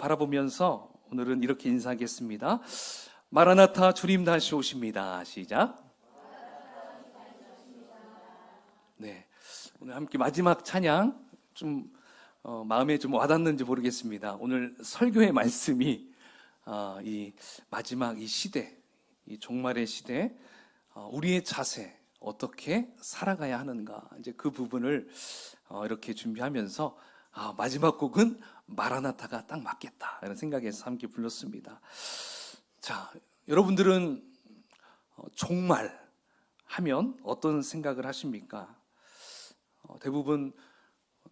바라보면서 오늘은 이렇게 인사하겠습니다. 마라나타 주님 다시 오십니다. 시작. 네, 오늘 함께 마지막 찬양 좀 마음에 좀 와닿는지 모르겠습니다. 오늘 설교의 말씀이 이 마지막 이 시대, 이 종말의 시대, 우리의 자세 어떻게 살아가야 하는가, 이제 그 부분을 이렇게 준비하면서 마지막 곡은 마라나타가 딱 맞겠다 이런 생각에서 함께 불렀습니다. 자, 여러분들은 종말 하면 어떤 생각을 하십니까? 대부분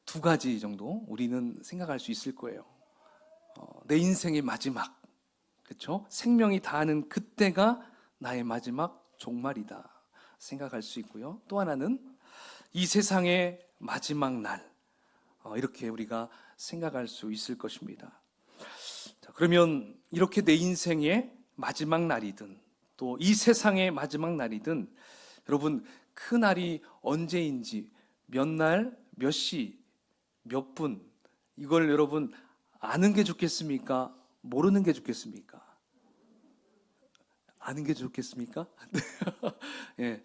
두 가지 정도 우리는 생각할 수 있을 거예요. 내 인생의 마지막, 그렇죠? 생명이 다하는 그때가 나의 마지막 종말이다 생각할 수 있고요. 또 하나는 이 세상의 마지막 날, 이렇게 우리가 생각할 수 있을 것입니다. 자, 그러면 이렇게 내 인생의 마지막 날이든 또 이 세상의 마지막 날이든 여러분 그 날이 언제인지, 몇 날, 몇 시, 몇 분, 이걸 여러분 아는 게 좋겠습니까? 모르는 게 좋겠습니까? 아는 게 좋겠습니까? 예,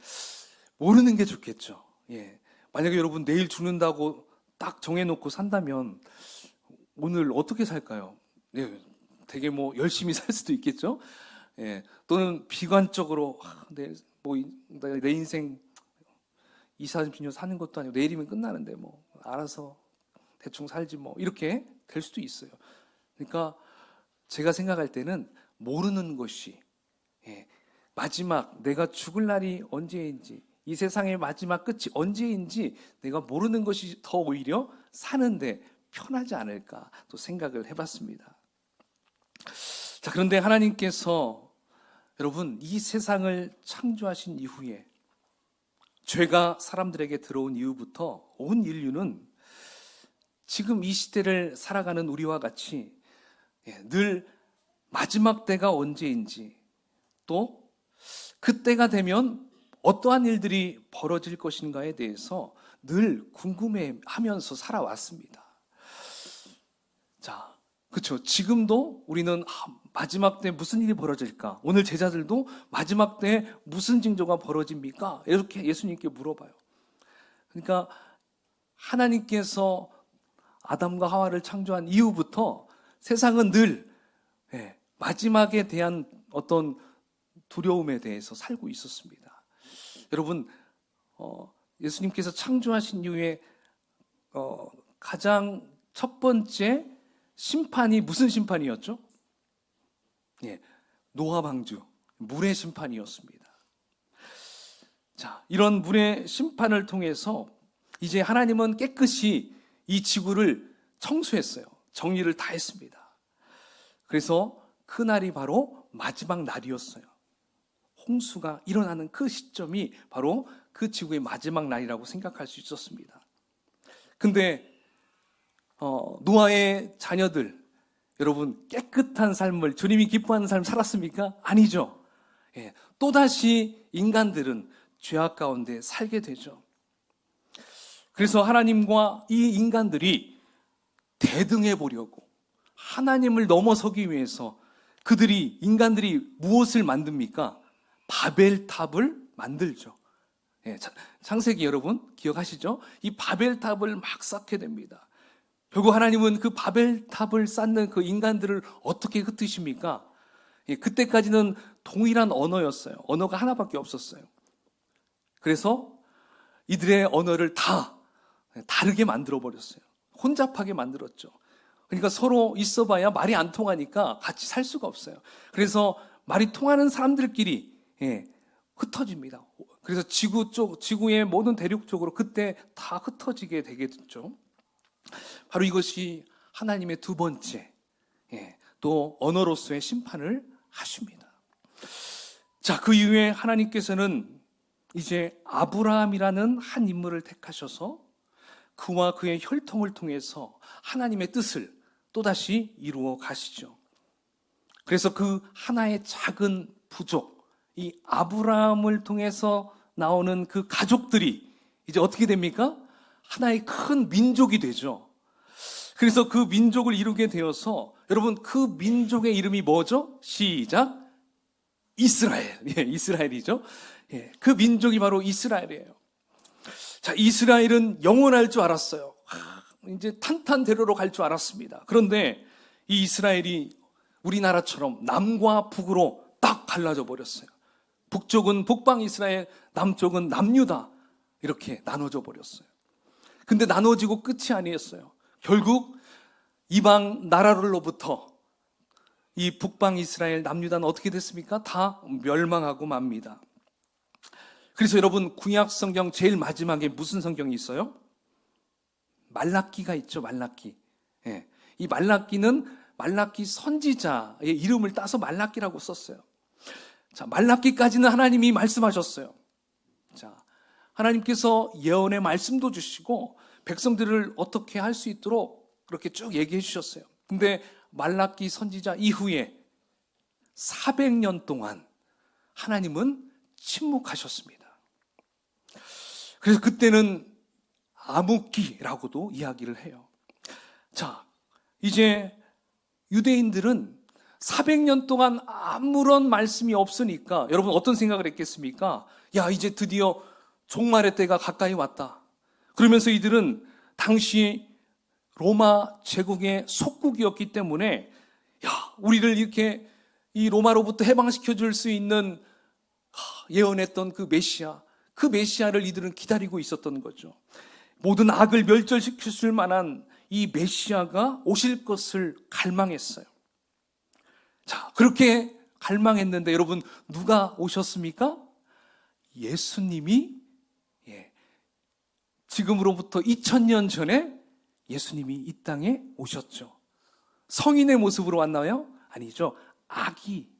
모르는 게 좋겠죠. 예, 만약에 여러분 내일 죽는다고 딱 정해놓고 산다면 오늘 어떻게 살까요? 예, 되게 열심히 살 수도 있겠죠. 예, 또는 비관적으로 내 인생 20, 30년 사는 것도 아니고 내일이면 끝나는데 알아서 대충 살지 이렇게 될 수도 있어요. 그러니까 제가 생각할 때는 모르는 것이, 마지막 내가 죽을 날이 언제인지, 이 세상의 마지막 끝이 언제인지 내가 모르는 것이 더 오히려 사는데 편하지 않을까 또 생각을 해봤습니다. 자, 그런데 하나님께서 여러분 이 세상을 창조하신 이후에, 죄가 사람들에게 들어온 이후부터 온 인류는 지금 이 시대를 살아가는 우리와 같이 늘 마지막 때가 언제인지, 또 그때가 되면 어떠한 일들이 벌어질 것인가에 대해서 늘 궁금해하면서 살아왔습니다. 자, 그렇죠. 지금도 우리는 마지막 때 무슨 일이 벌어질까? 오늘 제자들도 마지막 때 무슨 징조가 벌어집니까? 이렇게 예수님께 물어봐요. 그러니까 하나님께서 아담과 하와를 창조한 이후부터 세상은 늘 마지막에 대한 어떤 두려움에 대해서 살고 있었습니다. 여러분, 예수님께서 창조하신 이후에 가장 첫 번째 심판이 무슨 심판이었죠? 노아 방주, 물의 심판이었습니다. 자, 이런 물의 심판을 통해서 이제 하나님은 깨끗이 이 지구를 청소했어요. 정리를 다 했습니다. 그래서 그 날이 바로 마지막 날이었어요. 홍수가 일어나는 그 시점이 바로 그 지구의 마지막 날이라고 생각할 수 있었습니다. 근데 노아의 자녀들, 여러분 깨끗한 삶을, 주님이 기뻐하는 삶을 살았습니까? 아니죠. 또다시 인간들은 죄악 가운데 살게 되죠. 그래서 하나님과 이 인간들이 대등해 보려고 하나님을 넘어서기 위해서 인간들이 무엇을 만듭니까? 바벨탑을 만들죠. 창세기 여러분 기억하시죠? 이 바벨탑을 막 쌓게 됩니다. 결국 하나님은 그 바벨탑을 쌓는 그 인간들을 어떻게 흩으십니까? 그때까지는 동일한 언어였어요. 언어가 하나밖에 없었어요. 그래서 이들의 언어를 다 다르게 만들어버렸어요. 혼잡하게 만들었죠. 그러니까 서로 있어봐야 말이 안 통하니까 같이 살 수가 없어요. 그래서 말이 통하는 사람들끼리 흩어집니다. 그래서 지구의 모든 대륙 쪽으로 그때 다 흩어지게 되게 됐죠. 바로 이것이 하나님의 두 번째, 또 언어로서의 심판을 하십니다. 자, 그 이후에 하나님께서는 이제 아브라함이라는 한 인물을 택하셔서 그와 그의 혈통을 통해서 하나님의 뜻을 또다시 이루어 가시죠. 그래서 그 하나의 작은 부족, 이 아브라함을 통해서 나오는 그 가족들이 이제 어떻게 됩니까? 하나의 큰 민족이 되죠. 그래서 그 민족을 이루게 되어서 여러분 그 민족의 이름이 뭐죠? 시작. 이스라엘. 예, 이스라엘이죠. 예, 그 민족이 바로 이스라엘이에요. 자, 이스라엘은 영원할 줄 알았어요. 이제 탄탄대로로 갈 줄 알았습니다. 그런데 이 이스라엘이 우리나라처럼 남과 북으로 딱 갈라져 버렸어요. 북쪽은 북방 이스라엘, 남쪽은 남유다. 이렇게 나눠져 버렸어요. 근데 나눠지고 끝이 아니었어요. 결국 이방 나라로부터 이 북방 이스라엘, 남유다는 어떻게 됐습니까? 다 멸망하고 맙니다. 그래서 여러분 구약 성경 제일 마지막에 무슨 성경이 있어요? 말라기가 있죠. 말라기. 예. 이 말라기는 말라기 선지자의 이름을 따서 말라기라고 썼어요. 자, 말라기까지는 하나님이 말씀하셨어요. 자, 하나님께서 예언의 말씀도 주시고 백성들을 어떻게 할 수 있도록 그렇게 쭉 얘기해 주셨어요. 근데 말라기 선지자 이후에 400년 동안 하나님은 침묵하셨습니다. 그래서 그때는 암흑기라고도 이야기를 해요. 자, 이제 유대인들은 400년 동안 아무런 말씀이 없으니까 여러분 어떤 생각을 했겠습니까? 야, 이제 드디어 종말의 때가 가까이 왔다. 그러면서 이들은 당시 로마 제국의 속국이었기 때문에 야, 우리를 이렇게 이 로마로부터 해방시켜 줄 수 있는 예언했던 그 메시아를 이들은 기다리고 있었던 거죠. 모든 악을 멸절시킬 줄 만한 이 메시아가 오실 것을 갈망했어요. 자, 그렇게 갈망했는데 여러분 누가 오셨습니까? 예수님이 지금으로부터 2000년 전에 예수님이 이 땅에 오셨죠. 성인의 모습으로 왔나요? 아니죠. 아기,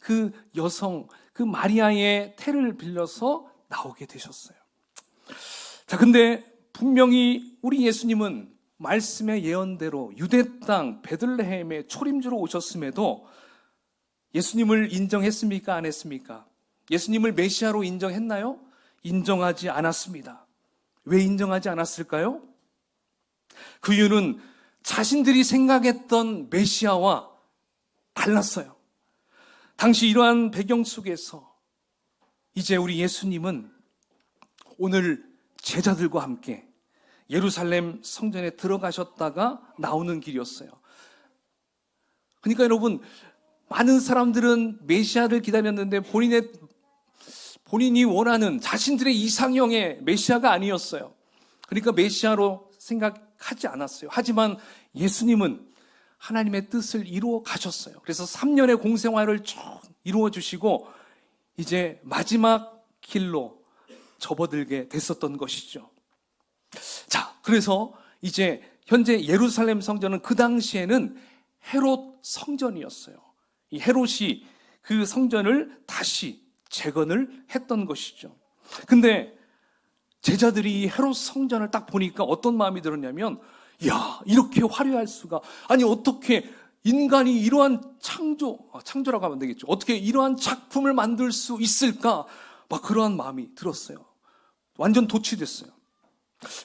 그 여성, 그 마리아의 태를 빌려서 나오게 되셨어요. 자, 근데 분명히 우리 예수님은 말씀의 예언대로 유대 땅 베들레헴에 초림주로 오셨음에도 예수님을 인정했습니까? 안 했습니까? 예수님을 메시아로 인정했나요? 인정하지 않았습니다. 왜 인정하지 않았을까요? 그 이유는 자신들이 생각했던 메시아와 달랐어요. 당시 이러한 배경 속에서 이제 우리 예수님은 오늘 제자들과 함께 예루살렘 성전에 들어가셨다가 나오는 길이었어요. 그러니까 여러분, 많은 사람들은 메시아를 기다렸는데 본인이 원하는 자신들의 이상형의 메시아가 아니었어요. 그러니까 메시아로 생각하지 않았어요. 하지만 예수님은 하나님의 뜻을 이루어 가셨어요. 그래서 3년의 공생활을 쭉 이루어 주시고 이제 마지막 길로 접어들게 됐었던 것이죠. 자, 그래서 이제 현재 예루살렘 성전은 그 당시에는 헤롯 성전이었어요. 이 헤롯이 그 성전을 다시 재건을 했던 것이죠. 근데 제자들이 헤롯 성전을 딱 보니까 어떤 마음이 들었냐면, 야, 이렇게 화려할 수가, 아니 어떻게 인간이 이러한 창조라고 하면 되겠죠. 어떻게 이러한 작품을 만들 수 있을까? 막 그러한 마음이 들었어요. 완전 도취됐어요.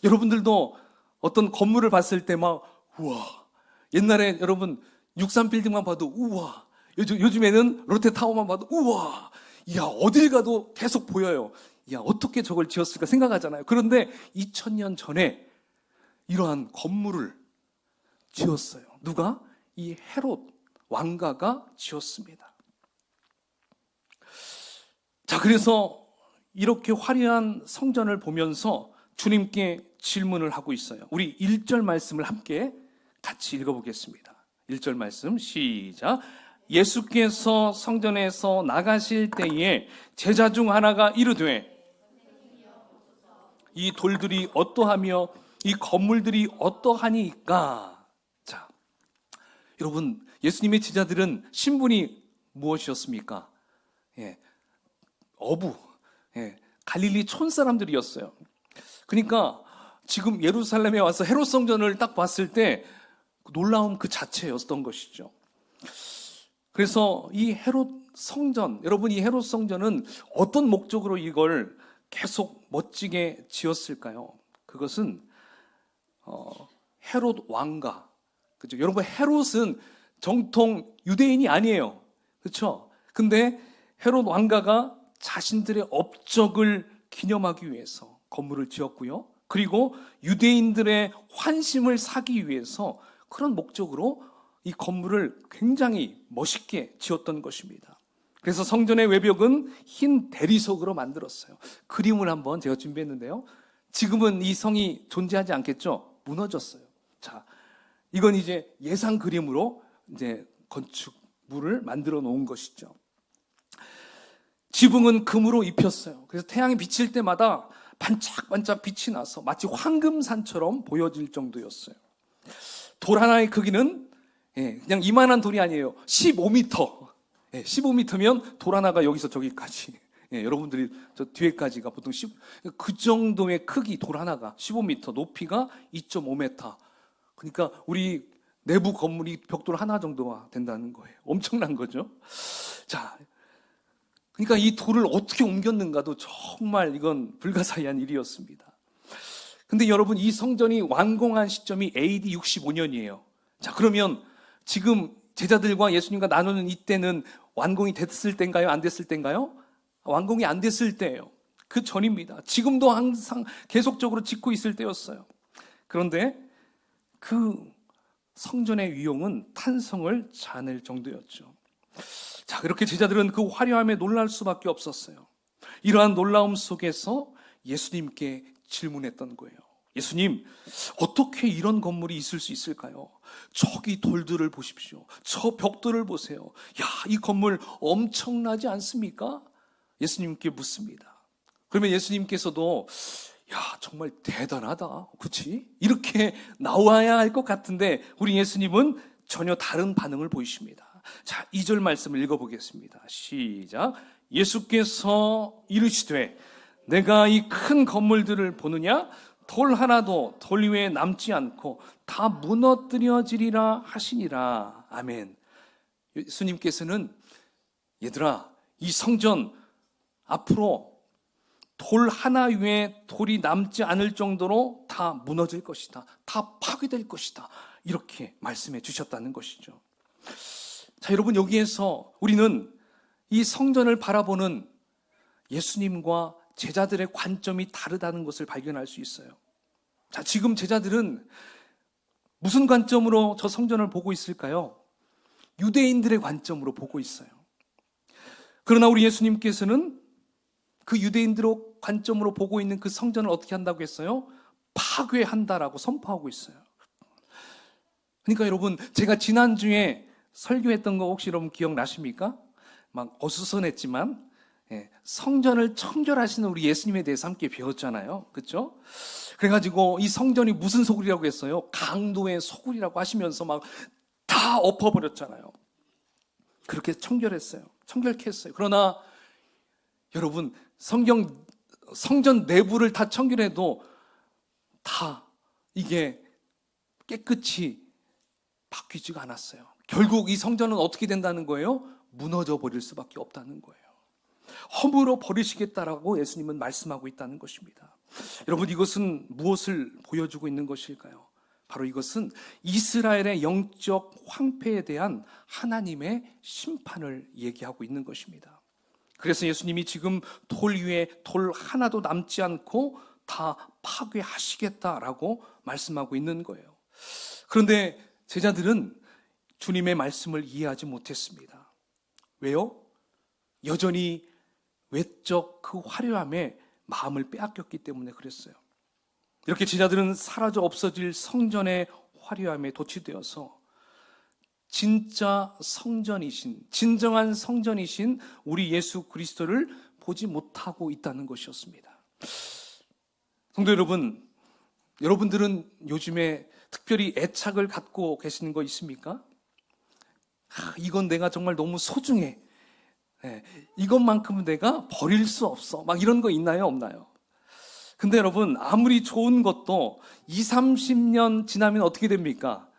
여러분들도 어떤 건물을 봤을 때 막 우와, 옛날에 여러분 63빌딩만 봐도 우와, 요즘에는 롯데타워만 봐도 우와, 야, 어딜 가도 계속 보여요. 야, 어떻게 저걸 지었을까 생각하잖아요. 그런데 2000년 전에 이러한 건물을 지었어요. 누가? 이 헤롯 왕가가 지었습니다. 자, 그래서 이렇게 화려한 성전을 보면서 주님께 질문을 하고 있어요. 우리 1절 말씀을 함께 같이 읽어보겠습니다. 1절 말씀 시작. 예수께서 성전에서 나가실 때에 제자 중 하나가 이르되 이 돌들이 어떠하며 이 건물들이 어떠하니까. 자, 여러분, 예수님의 제자들은 신분이 무엇이었습니까? 어부, 갈릴리 촌사람들이었어요. 그러니까 지금 예루살렘에 와서 헤롯 성전을 딱 봤을 때 놀라움 그 자체였던 것이죠. 그래서 이 헤롯 성전, 여러분, 이 헤롯 성전은 어떤 목적으로 이걸 계속 멋지게 지었을까요? 그것은 헤롯 왕가, 그죠? 여러분, 헤롯은 정통 유대인이 아니에요. 그렇죠? 근데 헤롯 왕가가 자신들의 업적을 기념하기 위해서 건물을 지었고요. 그리고 유대인들의 환심을 사기 위해서 그런 목적으로 이 건물을 굉장히 멋있게 지었던 것입니다. 그래서 성전의 외벽은 흰 대리석으로 만들었어요. 그림을 한번 제가 준비했는데요. 지금은 이 성이 존재하지 않겠죠? 무너졌어요. 자, 이건 이제 예상 그림으로 이제 건축물을 만들어 놓은 것이죠. 지붕은 금으로 입혔어요. 그래서 태양이 비칠 때마다 반짝반짝 빛이 나서 마치 황금산처럼 보여질 정도였어요. 돌 하나의 크기는 그냥 이만한 돌이 아니에요. 15m. 15m면 돌 하나가 여기서 저기까지. 여러분들이 저 뒤에까지가 보통 그 정도의 크기, 돌 하나가 15m, 높이가 2.5m. 그러니까 우리 내부 건물이 벽돌 하나 정도가 된다는 거예요. 엄청난 거죠. 자, 그러니까 이 돌을 어떻게 옮겼는가도 정말 이건 불가사의한 일이었습니다. 근데 여러분, 이 성전이 완공한 시점이 AD 65년이에요. 자, 그러면 지금 제자들과 예수님과 나누는 이때는 완공이 됐을 때인가요? 안 됐을 때인가요? 완공이 안 됐을 때예요. 그 전입니다. 지금도 항상 계속적으로 짓고 있을 때였어요. 그런데 그 성전의 위용은 탄성을 자낼 정도였죠. 자, 그렇게 제자들은 그 화려함에 놀랄 수밖에 없었어요. 이러한 놀라움 속에서 예수님께 질문했던 거예요. 예수님, 어떻게 이런 건물이 있을 수 있을까요? 저기 돌들을 보십시오. 저 벽돌을 보세요. 야, 이 건물 엄청나지 않습니까? 예수님께 묻습니다. 그러면 예수님께서도 야, 정말 대단하다. 그렇지? 이렇게 나와야 할 것 같은데 우리 예수님은 전혀 다른 반응을 보이십니다. 자, 2절 말씀을 읽어보겠습니다. 시작. 예수께서 이르시되 내가 이 큰 건물들을 보느냐? 돌 하나도 돌 위에 남지 않고 다 무너뜨려지리라 하시니라. 아멘. 예수님께서는 얘들아, 이 성전 앞으로 돌 하나 위에 돌이 남지 않을 정도로 다 무너질 것이다. 다 파괴될 것이다. 이렇게 말씀해 주셨다는 것이죠. 자, 여러분, 여기에서 우리는 이 성전을 바라보는 예수님과 제자들의 관점이 다르다는 것을 발견할 수 있어요. 자, 지금 제자들은 무슨 관점으로 저 성전을 보고 있을까요? 유대인들의 관점으로 보고 있어요. 그러나 우리 예수님께서는 그 유대인들의 관점으로 보고 있는 그 성전을 어떻게 한다고 했어요? 파괴한다라고 선포하고 있어요. 그러니까 여러분, 제가 지난주에 설교했던 거 혹시 여러분 기억나십니까? 막 어수선했지만 성전을 청결하시는 우리 예수님에 대해서 함께 배웠잖아요. 그렇죠? 그래가지고 이 성전이 무슨 소굴이라고 했어요? 강도의 소굴이라고 하시면서 막 다 엎어버렸잖아요. 그렇게 청결했어요. 청결케 했어요. 그러나 여러분, 성전 내부를 다 청결해도 다 이게 깨끗이 바뀌지가 않았어요. 결국 이 성전은 어떻게 된다는 거예요? 무너져 버릴 수밖에 없다는 거예요. 허물어 버리시겠다라고 예수님은 말씀하고 있다는 것입니다. 여러분, 이것은 무엇을 보여주고 있는 것일까요? 바로 이것은 이스라엘의 영적 황폐에 대한 하나님의 심판을 얘기하고 있는 것입니다. 그래서 예수님이 지금 돌 위에 돌 하나도 남지 않고 다 파괴하시겠다라고 말씀하고 있는 거예요. 그런데 제자들은 주님의 말씀을 이해하지 못했습니다. 왜요? 여전히 외적 그 화려함에 마음을 빼앗겼기 때문에 그랬어요. 이렇게 제자들은 사라져 없어질 성전의 화려함에 도취되어서 진짜 성전이신, 진정한 성전이신 우리 예수 그리스도를 보지 못하고 있다는 것이었습니다. 성도 여러분, 여러분들은 요즘에 특별히 애착을 갖고 계시는 거 있습니까? 이건 내가 정말 너무 소중해. 이것만큼은 내가 버릴 수 없어. 막 이런 거 있나요? 없나요? 근데 여러분, 아무리 좋은 것도 20, 30년 지나면 어떻게 됩니까?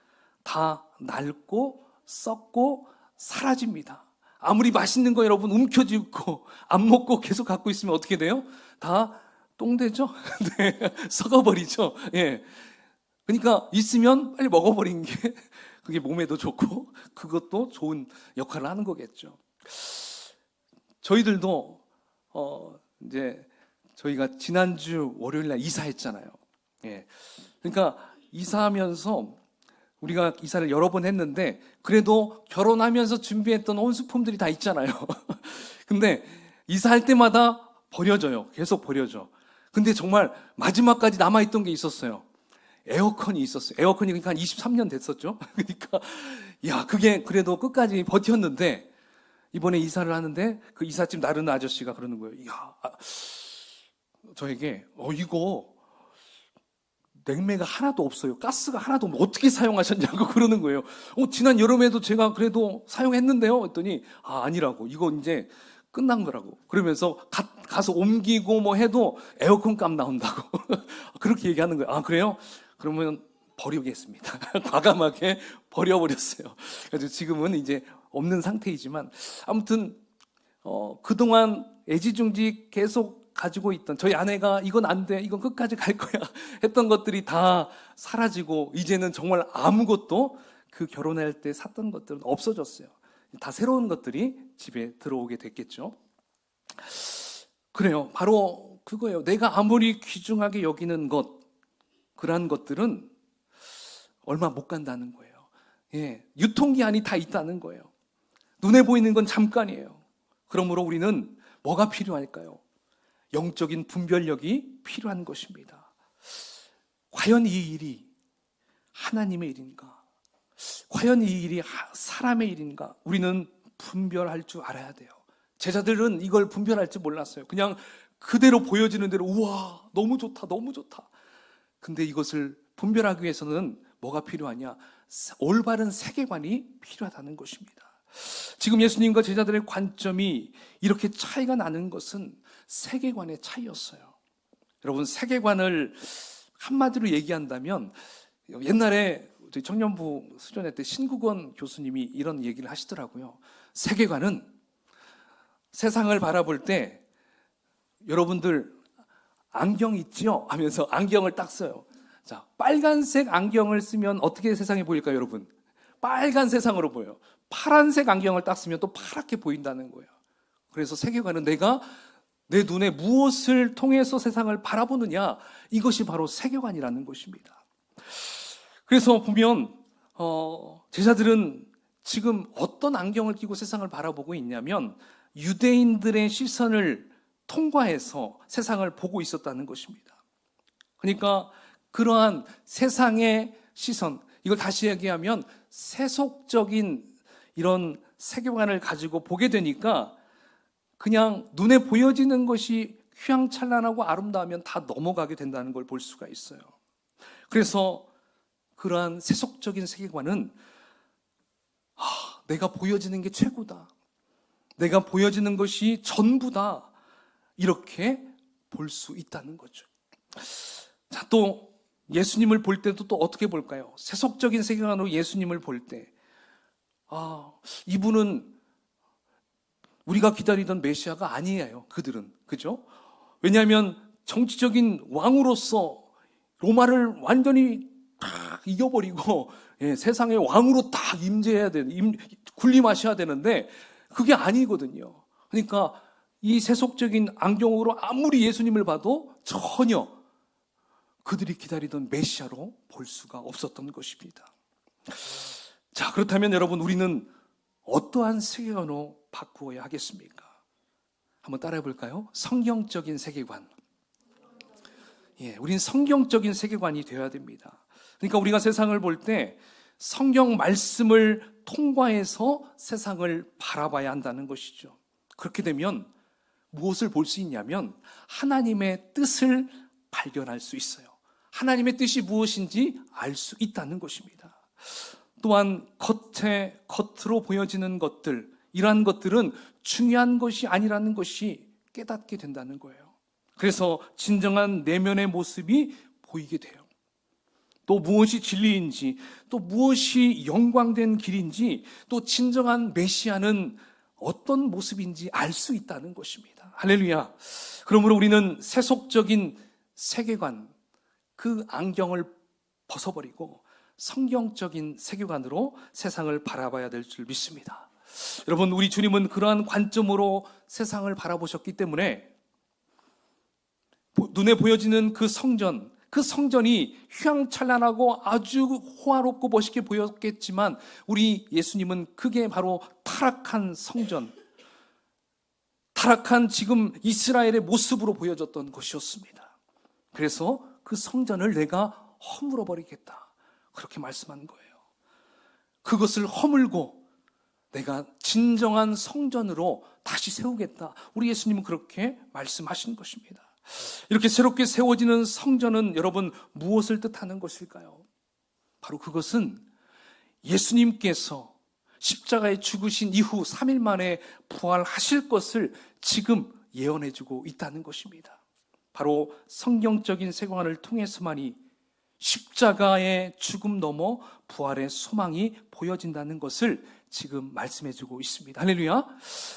다 낡고 썩고 사라집니다. 아무리 맛있는 거 여러분 움켜쥐고 안 먹고 계속 갖고 있으면 어떻게 돼요? 다 똥되죠? 네, 썩어버리죠. 예. 그러니까 있으면 빨리 먹어버리는 게 그게 몸에도 좋고 그것도 좋은 역할을 하는 거겠죠. 저희들도 이제 저희가 지난주 월요일 날 이사했잖아요. 예. 그러니까 이사하면서 우리가 이사를 여러 번 했는데 그래도 결혼하면서 준비했던 혼수품들이 다 있잖아요. 근데 이사할 때마다 버려져요. 계속 버려져. 근데 정말 마지막까지 남아있던 게 있었어요. 에어컨이 있었어요. 에어컨이 그러니까 한 23년 됐었죠. 그러니까 야, 그게 그래도 끝까지 버텼는데 이번에 이사를 하는데 그 이삿짐 나르는 아저씨가 그러는 거예요. 야, 저에게 이거 냉매가 하나도 없어요. 가스가 하나도 없는데 어떻게 사용하셨냐고 그러는 거예요. 지난 여름에도 제가 그래도 사용했는데요. 했더니 아니라고. 이거 이제 끝난 거라고. 그러면서 가서 옮기고 뭐 해도 에어컨 값 나온다고. 그렇게 얘기하는 거예요. 그래요? 그러면 버리겠습니다. 과감하게 버려버렸어요. 그래서 지금은 이제 없는 상태이지만 아무튼 그동안 애지중지 계속 가지고 있던 저희 아내가 이건 안 돼, 이건 끝까지 갈 거야 했던 것들이 다 사라지고 이제는 정말 아무것도 그 결혼할 때 샀던 것들은 없어졌어요. 다 새로운 것들이 집에 들어오게 됐겠죠. 그래요. 바로 그거예요. 내가 아무리 귀중하게 여기는 것, 그러한 것들은 얼마 못 간다는 거예요. 예, 유통기한이 다 있다는 거예요. 눈에 보이는 건 잠깐이에요. 그러므로 우리는 뭐가 필요할까요? 영적인 분별력이 필요한 것입니다. 과연 이 일이 하나님의 일인가? 과연 이 일이 사람의 일인가? 우리는 분별할 줄 알아야 돼요. 제자들은 이걸 분별할 줄 몰랐어요. 그냥 그대로 보여지는 대로 우와 너무 좋다 너무 좋다. 근데 이것을 분별하기 위해서는 뭐가 필요하냐? 올바른 세계관이 필요하다는 것입니다. 지금 예수님과 제자들의 관점이 이렇게 차이가 나는 것은 세계관의 차이였어요. 여러분, 세계관을 한마디로 얘기한다면 옛날에 저희 청년부 수련회 때 신국원 교수님이 이런 얘기를 하시더라고요. 세계관은 세상을 바라볼 때 여러분들 안경 있죠? 하면서 안경을 딱 써요. 자, 빨간색 안경을 쓰면 어떻게 세상이 보일까요, 여러분? 빨간 세상으로 보여요. 파란색 안경을 딱 쓰면 또 파랗게 보인다는 거예요. 그래서 세계관은 내가 내 눈에 무엇을 통해서 세상을 바라보느냐, 이것이 바로 세계관이라는 것입니다. 그래서 보면 제자들은 지금 어떤 안경을 끼고 세상을 바라보고 있냐면 유대인들의 시선을 통과해서 세상을 보고 있었다는 것입니다. 그러니까 그러한 세상의 시선, 이걸 다시 얘기하면 세속적인 이런 세계관을 가지고 보게 되니까 그냥 눈에 보여지는 것이 휘황찬란하고 아름다우면 다 넘어가게 된다는 걸 볼 수가 있어요. 그래서 그러한 세속적인 세계관은 내가 보여지는 게 최고다, 내가 보여지는 것이 전부다, 이렇게 볼 수 있다는 거죠. 자, 또 예수님을 볼 때도 또 어떻게 볼까요? 세속적인 세계관으로 예수님을 볼 때 이분은 우리가 기다리던 메시아가 아니에요. 그들은. 그죠? 왜냐하면 정치적인 왕으로서 로마를 완전히 딱 이겨버리고 세상의 왕으로 딱 임재해야 되는, 군림하셔야 되는데 그게 아니거든요. 그러니까 이 세속적인 안경으로 아무리 예수님을 봐도 전혀 그들이 기다리던 메시아로 볼 수가 없었던 것입니다. 자, 그렇다면 여러분, 우리는 어떠한 세계관으로 바꾸어야 하겠습니까? 한번 따라해 볼까요? 성경적인 세계관. 우린 성경적인 세계관이 되어야 됩니다. 그러니까 우리가 세상을 볼 때 성경 말씀을 통과해서 세상을 바라봐야 한다는 것이죠. 그렇게 되면 무엇을 볼 수 있냐면 하나님의 뜻을 발견할 수 있어요. 하나님의 뜻이 무엇인지 알 수 있다는 것입니다. 또한 겉으로 보여지는 것들, 이러한 것들은 중요한 것이 아니라는 것이 깨닫게 된다는 거예요. 그래서 진정한 내면의 모습이 보이게 돼요. 또 무엇이 진리인지, 또 무엇이 영광된 길인지, 또 진정한 메시아는 어떤 모습인지 알 수 있다는 것입니다. 할렐루야. 그러므로 우리는 세속적인 세계관, 그 안경을 벗어버리고 성경적인 세계관으로 세상을 바라봐야 될 줄 믿습니다. 여러분, 우리 주님은 그러한 관점으로 세상을 바라보셨기 때문에 눈에 보여지는 그 성전이 휘황찬란하고 아주 호화롭고 멋있게 보였겠지만 우리 예수님은 그게 바로 타락한 성전, 타락한 지금 이스라엘의 모습으로 보여졌던 것이었습니다. 그래서 그 성전을 내가 허물어 버리겠다, 그렇게 말씀한 거예요. 그것을 허물고 내가 진정한 성전으로 다시 세우겠다, 우리 예수님은 그렇게 말씀하신 것입니다. 이렇게 새롭게 세워지는 성전은 여러분 무엇을 뜻하는 것일까요? 바로 그것은 예수님께서 십자가에 죽으신 이후 3일 만에 부활하실 것을 지금 예언해주고 있다는 것입니다. 바로 성경적인 세계관을 통해서만이 십자가의 죽음 넘어 부활의 소망이 보여진다는 것을 지금 말씀해주고 있습니다. 할렐루야.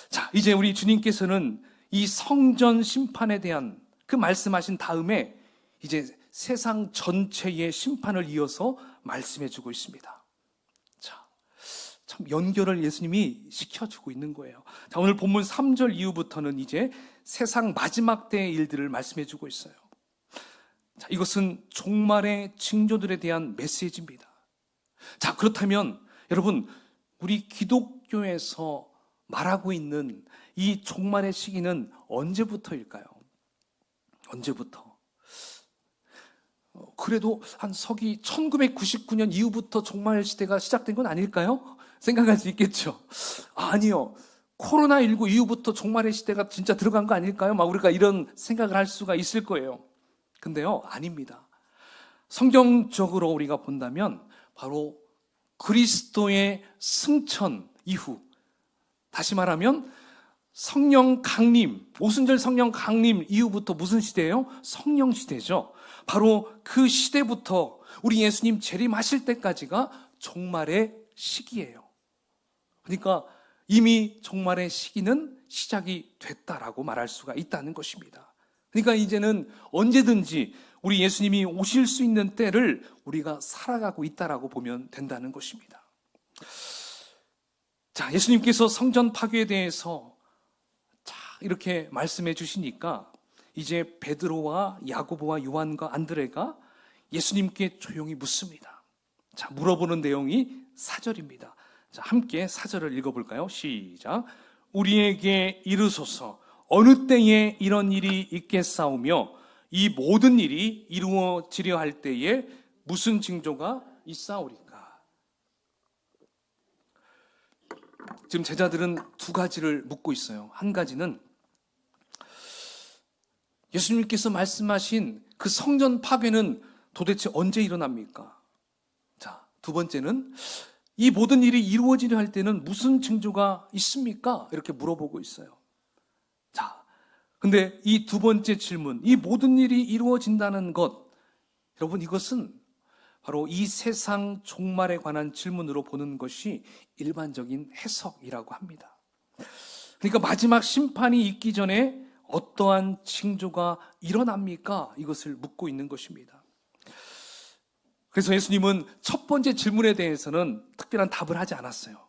자, 이제 우리 주님께서는 이 성전 심판에 대한 그 말씀하신 다음에 이제 세상 전체의 심판을 이어서 말씀해주고 있습니다. 자, 참 연결을 예수님이 시켜주고 있는 거예요. 자, 오늘 본문 3절 이후부터는 이제 세상 마지막 때의 일들을 말씀해주고 있어요. 자, 이것은 종말의 징조들에 대한 메시지입니다. 자, 그렇다면 여러분, 우리 기독교에서 말하고 있는 이 종말의 시기는 언제부터일까요? 언제부터? 그래도 한 서기 1999년 이후부터 종말 시대가 시작된 건 아닐까요? 생각할 수 있겠죠. 아니요. 코로나19 이후부터 종말의 시대가 진짜 들어간 거 아닐까요? 막 우리가 이런 생각을 할 수가 있을 거예요. 근데요, 아닙니다. 성경적으로 우리가 본다면 바로 그리스도의 승천 이후, 다시 말하면 성령 강림, 오순절 성령 강림 이후부터 무슨 시대예요? 성령 시대죠. 바로 그 시대부터 우리 예수님 재림하실 때까지가 종말의 시기예요. 그러니까 이미 종말의 시기는 시작이 됐다라고 말할 수가 있다는 것입니다. 그러니까 이제는 언제든지 우리 예수님이 오실 수 있는 때를 우리가 살아가고 있다라고 보면 된다는 것입니다. 자, 예수님께서 성전 파괴에 대해서 이렇게 말씀해 주시니까 이제 베드로와 야고보와 요한과 안드레가 예수님께 조용히 묻습니다. 자, 물어보는 내용이 4절입니다. 자, 함께 4절을 읽어볼까요? 시작. 우리에게 이르소서, 어느 때에 이런 일이 있겠사오며 이 모든 일이 이루어지려 할 때에 무슨 징조가 있사오리까? 지금 제자들은 두 가지를 묻고 있어요. 한 가지는 예수님께서 말씀하신 그 성전 파괴는 도대체 언제 일어납니까? 자, 두 번째는 이 모든 일이 이루어지려 할 때는 무슨 징조가 있습니까? 이렇게 물어보고 있어요. 자, 근데 이 두 번째 질문, 이 모든 일이 이루어진다는 것, 여러분, 이것은 바로 이 세상 종말에 관한 질문으로 보는 것이 일반적인 해석이라고 합니다. 그러니까 마지막 심판이 있기 전에 어떠한 징조가 일어납니까? 이것을 묻고 있는 것입니다. 그래서 예수님은 첫 번째 질문에 대해서는 특별한 답을 하지 않았어요.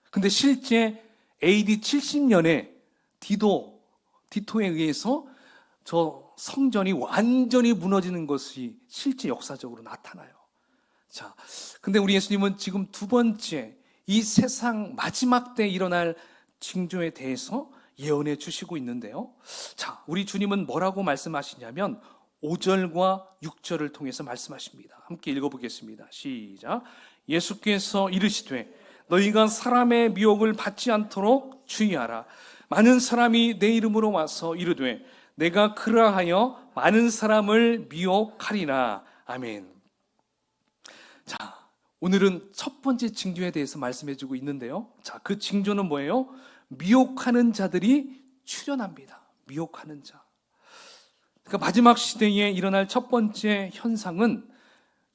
근데 실제 AD 70년에 디토에 의해서 저 성전이 완전히 무너지는 것이 실제 역사적으로 나타나요. 자, 근데 우리 예수님은 지금 두 번째, 이 세상 마지막 때 일어날 징조에 대해서 예언해 주시고 있는데요. 자, 우리 주님은 뭐라고 말씀하시냐면 5절과 6절을 통해서 말씀하십니다. 함께 읽어보겠습니다. 시작. 예수께서 이르시되 너희가 사람의 미혹을 받지 않도록 주의하라. 많은 사람이 내 이름으로 와서 이르되 내가 그러하여 많은 사람을 미혹하리라. 아멘. 자, 오늘은 첫 번째 징조에 대해서 말씀해 주고 있는데요. 자, 그 징조는 뭐예요? 미혹하는 자들이 출현합니다. 미혹하는 자. 그러니까 마지막 시대에 일어날 첫 번째 현상은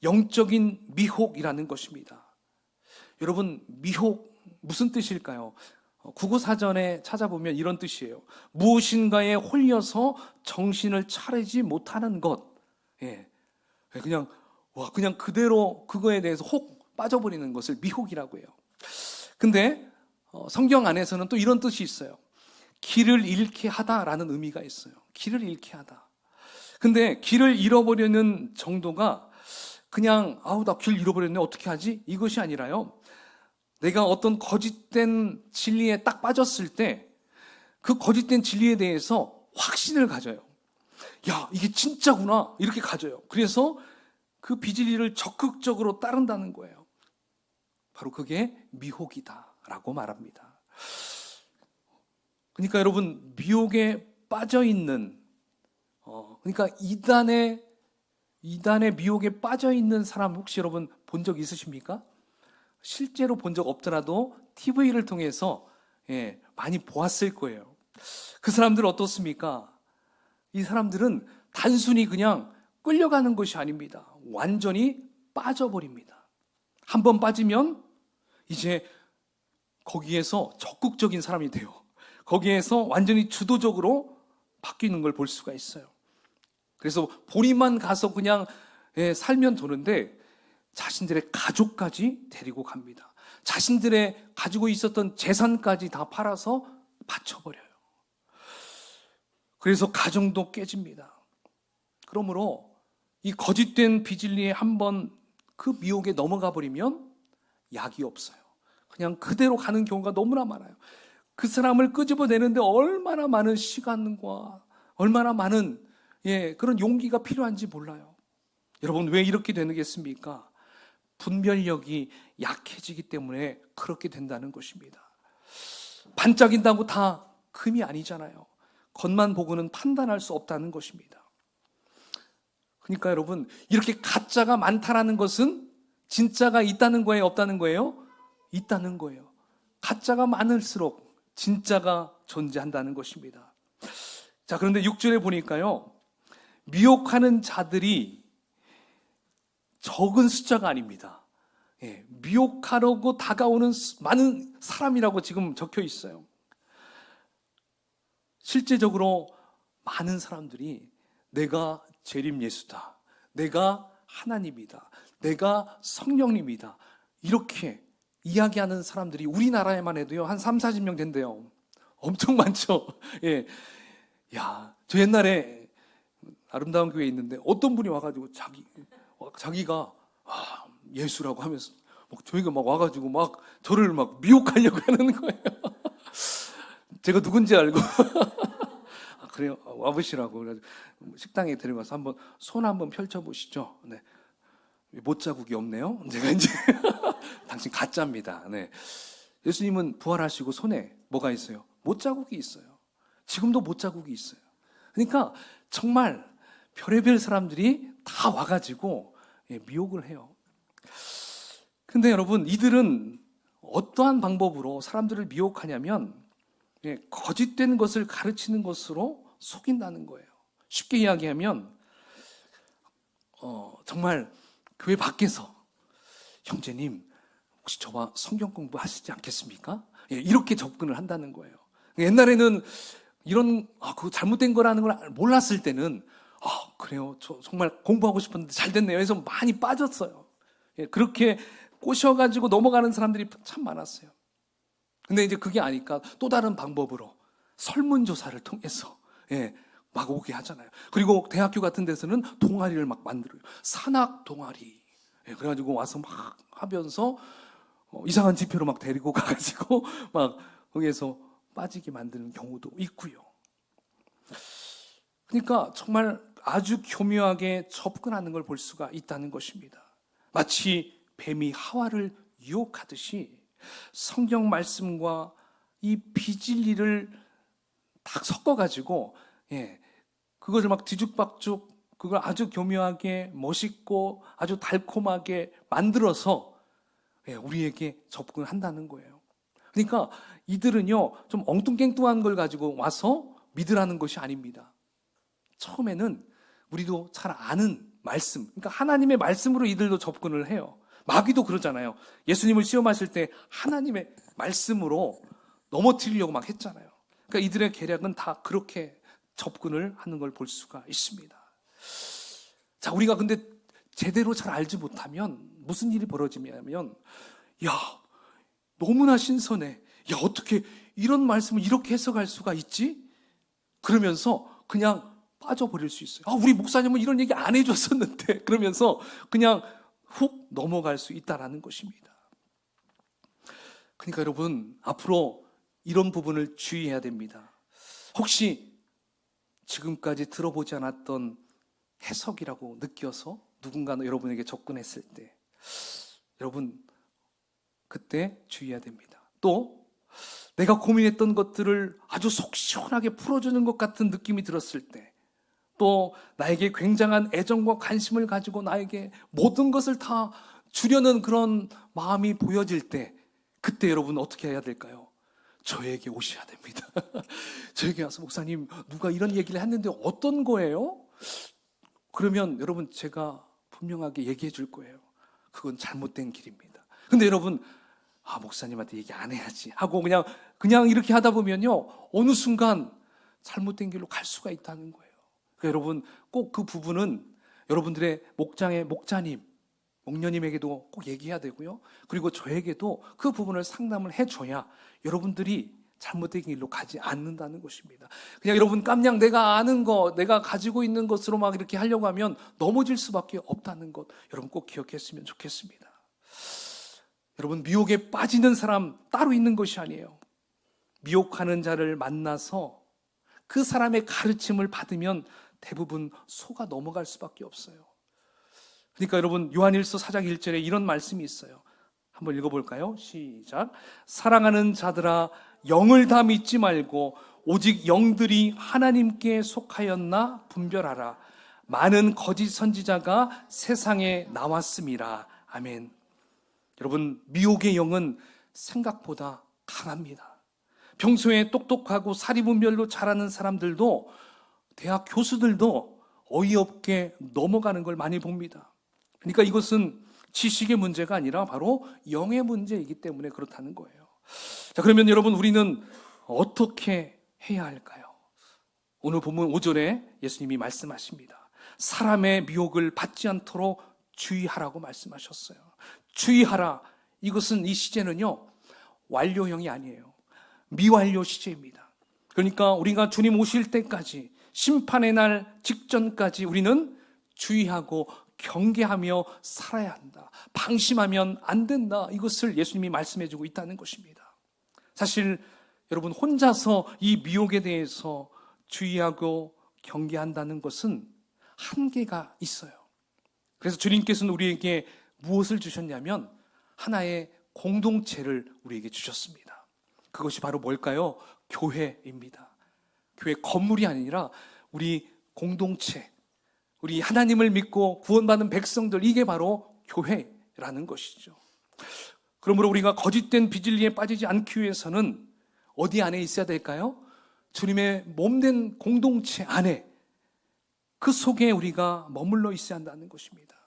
영적인 미혹이라는 것입니다. 여러분, 미혹 무슨 뜻일까요? 국어사전에 찾아보면 이런 뜻이에요. 무엇인가에 홀려서 정신을 차리지 못하는 것. 예. 그냥 와, 그냥 그대로 그거에 대해서 혹 빠져버리는 것을 미혹이라고 해요. 근데 성경 안에서는 또 이런 뜻이 있어요. 길을 잃게 하다라는 의미가 있어요. 길을 잃게 하다. 근데 길을 잃어버리는 정도가 그냥 나 길 잃어버렸네 어떻게 하지? 이것이 아니라요. 내가 어떤 거짓된 진리에 딱 빠졌을 때 그 거짓된 진리에 대해서 확신을 가져요. 야, 이게 진짜구나 이렇게 가져요. 그래서 그 비진리를 적극적으로 따른다는 거예요. 바로 그게 미혹이다라고 말합니다. 그러니까 여러분, 미혹에 빠져 있는 그러니까 이단의 미혹에 빠져 있는 사람 혹시 여러분 본 적 있으십니까? 실제로 본 적 없더라도 TV를 통해서 많이 보았을 거예요. 그 사람들은 어떻습니까? 이 사람들은 단순히 그냥 끌려가는 것이 아닙니다. 완전히 빠져버립니다. 한번 빠지면 이제 거기에서 적극적인 사람이 돼요. 거기에서 완전히 주도적으로 바뀌는 걸 볼 수가 있어요. 그래서 본인만 가서 그냥 살면 되는데 자신들의 가족까지 데리고 갑니다. 자신들의 가지고 있었던 재산까지 다 팔아서 바쳐버려요. 그래서 가정도 깨집니다. 그러므로 이 거짓된 비진리에 한번 그 미혹에 넘어가 버리면 약이 없어요. 그냥 그대로 가는 경우가 너무나 많아요. 그 사람을 끄집어내는데 얼마나 많은 시간과 얼마나 많은 그런 용기가 필요한지 몰라요. 여러분, 왜 이렇게 되겠습니까? 분별력이 약해지기 때문에 그렇게 된다는 것입니다. 반짝인다고 다 금이 아니잖아요. 겉만 보고는 판단할 수 없다는 것입니다. 그러니까 여러분, 이렇게 가짜가 많다라는 것은 진짜가 있다는 거예요, 없다는 거예요? 있다는 거예요. 가짜가 많을수록 진짜가 존재한다는 것입니다. 자, 그런데 6절에 보니까요, 미혹하는 자들이 적은 숫자가 아닙니다. 미혹하려고 다가오는 많은 사람이라고 지금 적혀 있어요. 실제적으로 많은 사람들이 내가 재림 예수다, 내가 하나님이다, 내가 성령님이다 이렇게 이야기하는 사람들이 우리나라에만 해도요 한 30-40명 된대요. 엄청 많죠. 저 옛날에 아름다운 교회에 있는데 어떤 분이 와가지고 자기가 예수라고 하면서 저희가 막 와가지고 막 저를 막 미혹하려고 하는 거예요. 제가 누군지 알고 그래요, 와보시라고. 그래서 식당에 데려가서 한번 손 한번 펼쳐보시죠. 네. 못자국이 없네요. 제가 이제 당신 가짜입니다. 네. 예수님은 부활하시고 손에 뭐가 있어요? 못자국이 있어요. 지금도 못자국이 있어요. 그러니까 정말 별의별 사람들이 다 와가지고 미혹을 해요. 근데 여러분, 이들은 어떠한 방법으로 사람들을 미혹하냐면 거짓된 것을 가르치는 것으로 속인다는 거예요. 쉽게 이야기하면 정말 교회 밖에서 형제님 혹시 저와 성경 공부하시지 않겠습니까? 이렇게 접근을 한다는 거예요. 옛날에는 이런 그거 잘못된 거라는 걸 몰랐을 때는 그래요, 저 정말 공부하고 싶었는데 잘 됐네요 해서 많이 빠졌어요. 그렇게 꼬셔가지고 넘어가는 사람들이 참 많았어요. 근데 이제 그게 아니까 또 다른 방법으로 설문조사를 통해서 막 오게 하잖아요. 그리고 대학교 같은 데서는 동아리를 막 만들어요. 산악 동아리. 그래가지고 와서 막 하면서 이상한 지표로 막 데리고 가가지고 막 거기에서 빠지게 만드는 경우도 있고요. 그러니까 정말 아주 교묘하게 접근하는 걸 볼 수가 있다는 것입니다. 마치 뱀이 하와를 유혹하듯이 성경 말씀과 이 비진리를 딱 섞어가지고 그것을 막 뒤죽박죽 그걸 아주 교묘하게 멋있고 아주 달콤하게 만들어서 우리에게 접근을 한다는 거예요. 그러니까 이들은요 좀 엉뚱깽뚱한 걸 가지고 와서 믿으라는 것이 아닙니다. 처음에는 우리도 잘 아는 말씀, 그러니까 하나님의 말씀으로 이들도 접근을 해요. 마귀도 그러잖아요. 예수님을 시험하실 때 하나님의 말씀으로 넘어뜨리려고 막 했잖아요. 그러니까 이들의 계략은 다 그렇게 접근을 하는 걸 볼 수가 있습니다. 자, 우리가 근데 제대로 잘 알지 못하면 무슨 일이 벌어지냐면, 야, 너무나 신선해. 야, 어떻게 이런 말씀을 이렇게 해석할 수가 있지? 그러면서 그냥 빠져버릴 수 있어요. 우리 목사님은 이런 얘기 안 해줬었는데. 그러면서 그냥 훅 넘어갈 수 있다는 것입니다. 그러니까 여러분, 앞으로 이런 부분을 주의해야 됩니다. 혹시 지금까지 들어보지 않았던 해석이라고 느껴서 누군가 여러분에게 접근했을 때, 여러분 그때 주의해야 됩니다. 또 내가 고민했던 것들을 아주 속 시원하게 풀어주는 것 같은 느낌이 들었을 때, 또 나에게 굉장한 애정과 관심을 가지고 나에게 모든 것을 다 주려는 그런 마음이 보여질 때, 그때 여러분 어떻게 해야 될까요? 저에게 오셔야 됩니다. 저에게 와서, 목사님, 누가 이런 얘기를 했는데 어떤 거예요? 그러면 여러분 제가 분명하게 얘기해 줄 거예요. 그건 잘못된 길입니다. 근데 여러분, 목사님한테 얘기 안 해야지 하고 그냥 이렇게 하다 보면요, 어느 순간 잘못된 길로 갈 수가 있다는 거예요. 그러니까 여러분, 꼭 그 부분은 여러분들의 목장의 목자님, 목녀님에게도 꼭 얘기해야 되고요. 그리고 저에게도 그 부분을 상담을 해줘야 여러분들이 잘못된 길로 가지 않는다는 것입니다. 그냥 여러분 깜냥 내가 아는 거, 내가 가지고 있는 것으로 막 이렇게 하려고 하면 넘어질 수밖에 없다는 것, 여러분 꼭 기억했으면 좋겠습니다. 여러분, 미혹에 빠지는 사람 따로 있는 것이 아니에요. 미혹하는 자를 만나서 그 사람의 가르침을 받으면 대부분 속아 넘어갈 수밖에 없어요. 그러니까 여러분, 요한일서 4장 1절에 이런 말씀이 있어요. 한번 읽어볼까요? 시작. 사랑하는 자들아, 영을 다 믿지 말고 오직 영들이 하나님께 속하였나 분별하라. 많은 거짓 선지자가 세상에 나왔음이라. 아멘. 여러분, 미혹의 영은 생각보다 강합니다. 평소에 똑똑하고 사리분별로 잘하는 사람들도, 대학 교수들도 어이없게 넘어가는 걸 많이 봅니다. 그러니까 이것은 지식의 문제가 아니라 바로 영의 문제이기 때문에 그렇다는 거예요. 자, 그러면 여러분, 우리는 어떻게 해야 할까요? 오늘 본문 5절에 예수님이 말씀하십니다. 사람의 미혹을 받지 않도록 주의하라고 말씀하셨어요. 주의하라. 이것은, 이 시제는요, 완료형이 아니에요. 미완료 시제입니다. 그러니까 우리가 주님 오실 때까지, 심판의 날 직전까지 우리는 주의하고 경계하며 살아야 한다. 방심하면 안 된다. 이것을 예수님이 말씀해주고 있다는 것입니다. 사실 여러분, 혼자서 이 미혹에 대해서 주의하고 경계한다는 것은 한계가 있어요. 그래서 주님께서는 우리에게 무엇을 주셨냐면 하나의 공동체를 우리에게 주셨습니다. 그것이 바로 뭘까요? 교회입니다. 교회 건물이 아니라 우리 공동체, 우리 하나님을 믿고 구원받은 백성들, 이게 바로 교회라는 것이죠. 그러므로 우리가 거짓된 비진리에 빠지지 않기 위해서는 어디 안에 있어야 될까요? 주님의 몸된 공동체 안에, 그 속에 우리가 머물러 있어야 한다는 것입니다.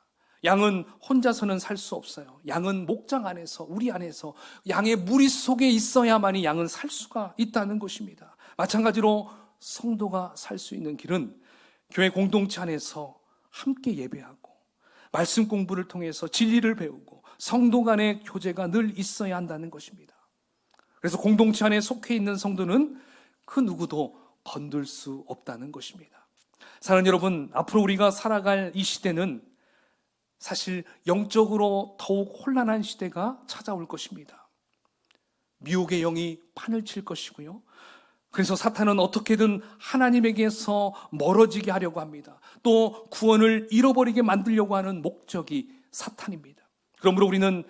양은 혼자서는 살 수 없어요. 양은 목장 안에서, 우리 안에서, 양의 무리 속에 있어야만이 양은 살 수가 있다는 것입니다. 마찬가지로 성도가 살 수 있는 길은 교회 공동체 안에서 함께 예배하고 말씀 공부를 통해서 진리를 배우고 성도 간의 교제가 늘 있어야 한다는 것입니다. 그래서 공동체 안에 속해 있는 성도는 그 누구도 건들 수 없다는 것입니다. 사랑하는 여러분, 앞으로 우리가 살아갈 이 시대는 사실 영적으로 더욱 혼란한 시대가 찾아올 것입니다. 미혹의 영이 판을 칠 것이고요. 그래서 사탄은 어떻게든 하나님에게서 멀어지게 하려고 합니다. 또 구원을 잃어버리게 만들려고 하는 목적이 사탄입니다. 그러므로 우리는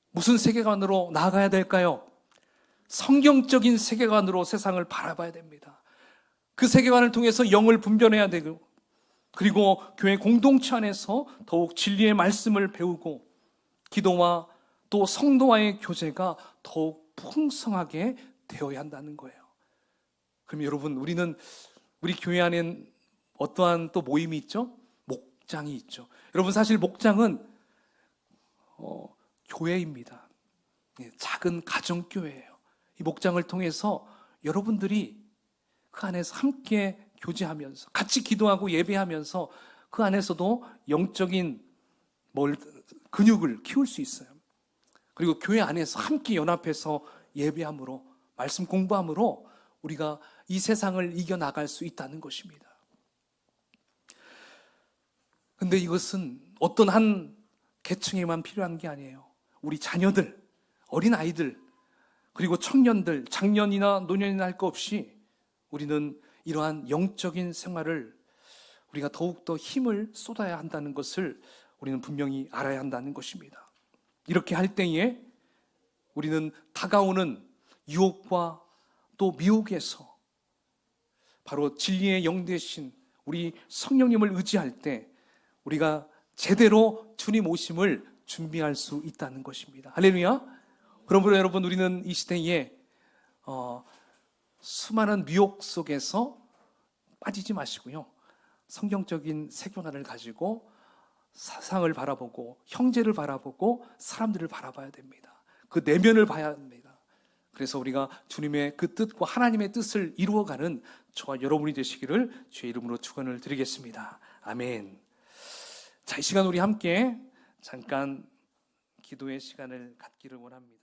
무슨 세계관으로 나아가야 될까요? 성경적인 세계관으로 세상을 바라봐야 됩니다. 그 세계관을 통해서 영을 분별해야 되고, 그리고 교회 공동체 안에서 더욱 진리의 말씀을 배우고 기도와 또 성도와의 교제가 더욱 풍성하게 되어야 한다는 거예요. 그럼 여러분, 우리 교회 안엔 어떠한 또 모임이 있죠? 목장이 있죠. 여러분, 사실 목장은 교회입니다. 작은 가정교회예요. 이 목장을 통해서 여러분들이 그 안에서 함께 교제하면서 같이 기도하고 예배하면서 그 안에서도 영적인 근육을 키울 수 있어요. 그리고 교회 안에서 함께 연합해서 예배함으로, 말씀 공부함으로 우리가 이 세상을 이겨나갈 수 있다는 것입니다. 근데 이것은 어떤 한 계층에만 필요한 게 아니에요. 우리 자녀들, 어린아이들, 그리고 청년들, 장년이나 노년이나 할 것 없이 우리는 이러한 영적인 생활을 우리가 더욱더 힘을 쏟아야 한다는 것을 우리는 분명히 알아야 한다는 것입니다. 이렇게 할 때에 우리는 다가오는 유혹과 또 미혹에서 바로 진리의 영 되신 우리 성령님을 의지할 때 우리가 제대로 주님 오심을 준비할 수 있다는 것입니다. 할렐루야. 그러므로 여러분, 우리는 이 시대에 수많은 미혹 속에서 빠지지 마시고요, 성경적인 세계관을 가지고 사상을 바라보고 형제를 바라보고 사람들을 바라봐야 됩니다. 그 내면을 봐야 합니다. 그래서 우리가 주님의 그 뜻과 하나님의 뜻을 이루어가는 저와 여러분이 되시기를 주의 이름으로 축원을 드리겠습니다. 아멘. 자, 이 시간 우리 함께 잠깐 기도의 시간을 갖기를 원합니다.